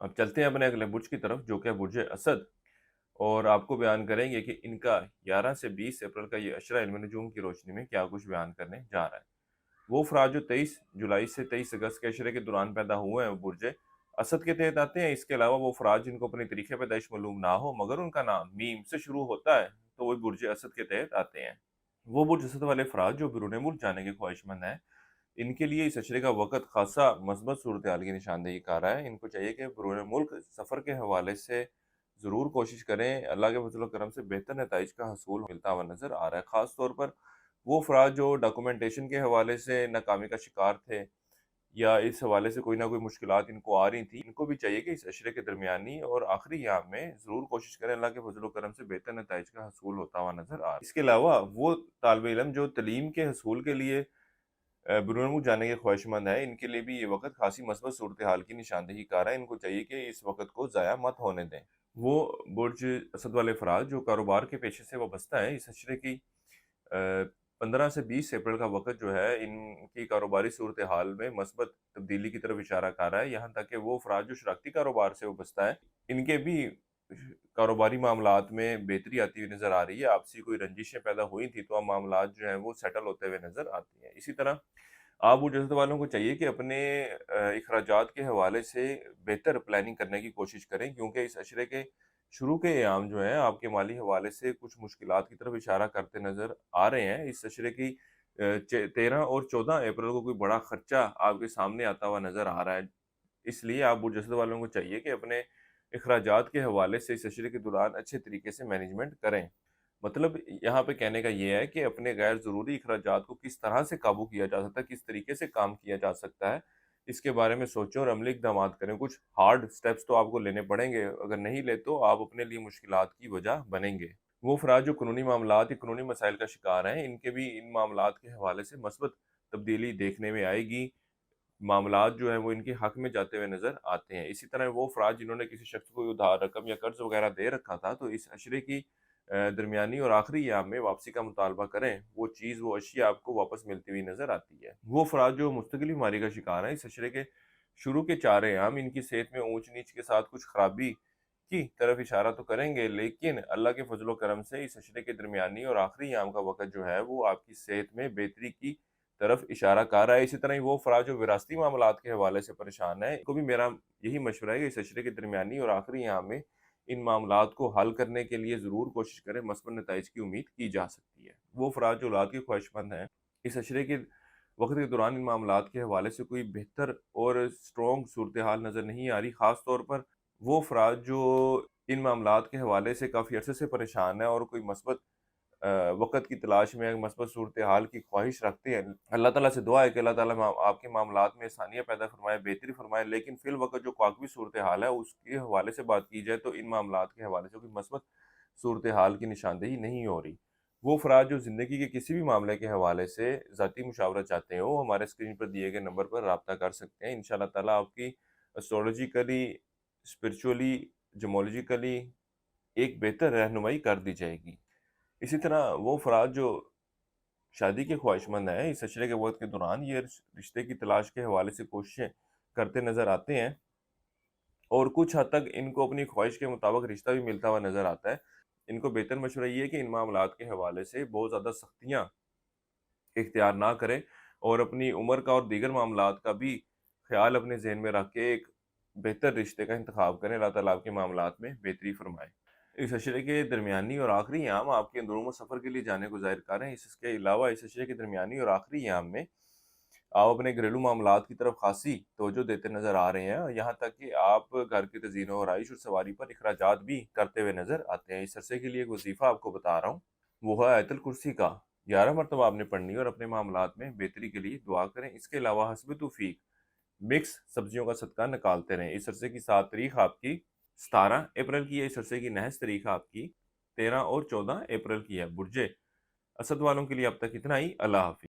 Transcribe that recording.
अब चलते हैं अपने अगले बुर्ज की तरफ, जो कि है बुर्ज असद। और आपको बयान करेंगे कि इनका 11 से 20 अप्रैल का ये अशरा इल्म नजूम की रोशनी में क्या कुछ बयान करने जा रहा है। वो अफराद जो 23 जुलाई से 23 अगस्त के अशरे के दौरान पैदा हुए हैं, वो बुर्ज असद के तहत आते हैं। इसके अलावा वो अफराद जिनको अपनी तरीके पैदाइश मालूम ना हो मगर उनका नाम मीम से शुरू होता है, तो वो बुर्ज असद के तहत आते हैं। वो बुर्ज असद वाले अफराद जो बिरून मुल्क जाने के ख्वाहिशमंद हैं, इनके लिए इस अशरे का वक़्त ख़ासा मस्बत सूरत-हाल की निशानदेही कर रहा है। इनको चाहिए कि बिरून मुल्क सफ़र के हवाले से ज़रूर कोशिश करें। अल्लाह के फ़ज़ल व करम से बेहतर नताइज का हसूल मिलता हुआ नज़र आ रहा है। ख़ास तौर पर वो अफ़राद जो डॉक्यूमेंटेशन के हवाले से नाकामी का शिकार थे या इस हवाले से कोई ना कोई मुश्किलात इनको आ रही थी, इनको भी चाहिए कि इस अशरे के दरमियानी और आखिरी अय्याम में ज़रूर कोशिश करें। अल्लाह के फ़ज़ल व करम से बेहतर नताइज का हसूल होता हुआ नज़र आ रहा है। इसके अलावा वो तालिब इल्म जो तलीम के हसूल के लिए बिरून मुल्क जाने के ख्वाहिशमंद हैं, इनके लिए भी ये वक़्त ख़ासी मस्बत सूरत-हाल की निशानदेही कर रहा है। इनको चाहिए कि इस वक़्त को ज़ाया मत होने दें। वो बुर्ज असद वाले अफ़राद जो कारोबार के पेशे से वाबस्ता हैं, इस अशरे की 15 से 20 अप्रैल का वक़्त जो है, इनकी कारोबारी सूरत-हाल में मस्बत तब्दीली की तरफ इशारा कर रहा है। यहाँ तक कि वो अफ़राद जो शराकती कारोबार से वाबस्ता हैं, इनके भी कारोबारी मामलात में बेहतरी आती हुई नज़र आ रही है। आपसी कोई रंजिशें पैदा हुई थी, तो अब मामलात जो हैं वो सेटल होते हुए नज़र आती हैं। इसी तरह आप वो जज़्बा वालों को चाहिए कि अपने अखराजात के हवाले से बेहतर प्लानिंग करने की कोशिश करें, क्योंकि इस अशरे के शुरू के अयाम जो हैं आपके माली हवाले से कुछ मुश्किलात की तरफ इशारा करते नज़र आ रहे हैं। इस अशरे की 13 और 14 अप्रैल को कोई बड़ा खर्चा आपके सामने आता हुआ नज़र आ रहा है। इसलिए आप बुज़दिल वालों को चाहिए कि अपने अखराजात के हवाले से इस अशरे के दौरान अच्छे तरीके से मैनेजमेंट करें। मतलब यहाँ पे कहने का ये है कि अपने गैर ज़रूरी अखराजात को किस तरह से काबू किया जा सकता है, किस तरीके से काम किया जा सकता है, इसके बारे में सोचें और अमली इक़दामात करें। कुछ हार्ड स्टेप्स तो आपको लेने पड़ेंगे, अगर नहीं ले तो आप अपने लिए मुश्किलात की वजह बनेंगे। वो अफ़राद जो कानूनी मामलात या कानूनी मसाइल का शिकार हैं, इनके भी इन मामलात के हवाले से मस्बत तब्दीली देखने में आएगी। मामलात जो हैं वो इनके हक में जाते हुए नज़र आते हैं। इसी तरह वो अफ़राद जिन्होंने किसी शख्स को उधार रकम या कर्ज़ वग़ैरह दे रखा था, तो इस अशरे की दरमियानी और आखिरी अय्याम में वापसी का मुतालबा करें, वो चीज़, वो अशिया आपको वापस मिलती हुई नज़र आती है। वो अफ़राद जो मुस्तकिल बीमारी का शिकार हैं, इस अशरे के शुरू के 4 अय्याम इनकी सेहत में ऊँच-नीच के साथ कुछ ख़राबी की तरफ इशारा तो करेंगे, लेकिन अल्लाह के फ़ज़ल व करम से इस अशरे के दरमियानी और आखिरी अय्याम का वक़्त जो है, वो आपकी सेहत में बेहतरी की तरफ इशारा कर रहा है। इसी तरह ही वो अफ़राद जो विरासती मामलात के हवाले से परेशान हैं, इनको भी मेरा यही मशवरा है कि इस अशरे के दरमियानी और आखिरी अय्याम में इन मामलात को हल करने के लिए ज़रूर कोशिश करें, मस्बत नताइज की उम्मीद की जा सकती है। वो अफ़राद जो औलाद के ख्वाहिशमंद हैं, इस अशरे के वक़्त के दौरान इन मामलात के हवाले से कोई बेहतर और स्ट्रॉन्ग सूरत-हाल नज़र नहीं आ रही। ख़ास तौर पर वो अफ़राद जो इन मामलात के हवाले से काफ़ी अरसे से परेशान हैं और कोई मस्बत वक़्त की तलाश में मस्बत सूरत-हाल की ख्वाहिश रखते हैं। अल्लाह ताला से दुआ है कि अल्लाह ताला आपके मामलात में आसानियाँ पैदा फ़रमाए, बेहतरी फ़रमाए, लेकिन फ़िल वक़्त जो काकवी सूरत-हाल है, उसके हवाले से बात की जाए तो इन मामलात के हवाले से कोई मस्बत सूरत-हाल की निशानदेही नहीं हो रही। वो अफ़राद जो ज़िंदगी के किसी भी मामले के हवाले से ज़ाती मुशावरा चाहते हो, हमारे स्क्रीन पर दिए गए नंबर पर राब्ता कर सकते हैं। इंशाअल्लाह ताला आपकी एस्ट्रोलॉजिकली, स्पिरिचुअली, जियोलॉजिकली एक बेहतर रहनुमाई कर दी जाएगी। इसी तरह वो अफ़राद जो शादी के ख्वाहिशमंद हैं, इस अशरे के वक़्त के दौरान ये रिश्ते की तलाश के हवाले से कोशिशें करते नज़र आते हैं और कुछ हद तक इनको अपनी ख्वाहिश के मुताबिक रिश्ता भी मिलता हुआ नज़र आता है। इनको बेहतर मशवरा ये है कि इन मामलात के हवाले से बहुत ज़्यादा सख्तियाँ इख्तियार ना करें और अपनी उम्र का और दीगर मामलात का भी ख़्याल अपने ज़हन में रख के एक बेहतर रिश्ते का इंतख़ाब करें। अल्लाह ताला आपके मामलात में बेहतरी फ़रमाए। इस अशरे के दरमियानी और आखिरी अय्याम आपके अंदरूनी सफ़र के लिए जाने को ज़ाहिर कर रहे हैं। इसके अलावा इस अशरे के दरमियानी और आखिरी अय्याम में आप अपने घरेलू मामलात की तरफ ख़ासी तवज्जो देते नज़र आ रहे हैं। यहाँ तक कि आप घर की तज़ीनो और आइश और सवारी पर अखराजात भी करते हुए नज़र आते हैं। इस अरसे के लिए एक वज़ीफ़ा आपको बता रहा हूँ, वो है आयतुल कुर्सी का 11 मरतबा आपने पढ़नी है और अपने मामलात में बेहतरी के लिए दुआ करें। इसके अलावा हस्ब तौफ़ीक मिक्स सब्जियों का सदका निकालते रहें। इस अरसे की 7 तारीख आपकी 17 अप्रैल की है। इस अरसे की नहस तारीख आपकी 13 और 14 अप्रैल की है। बुर्जे असद वालों के लिए अब तक इतना ही। अल्लाह हाफ़िज़।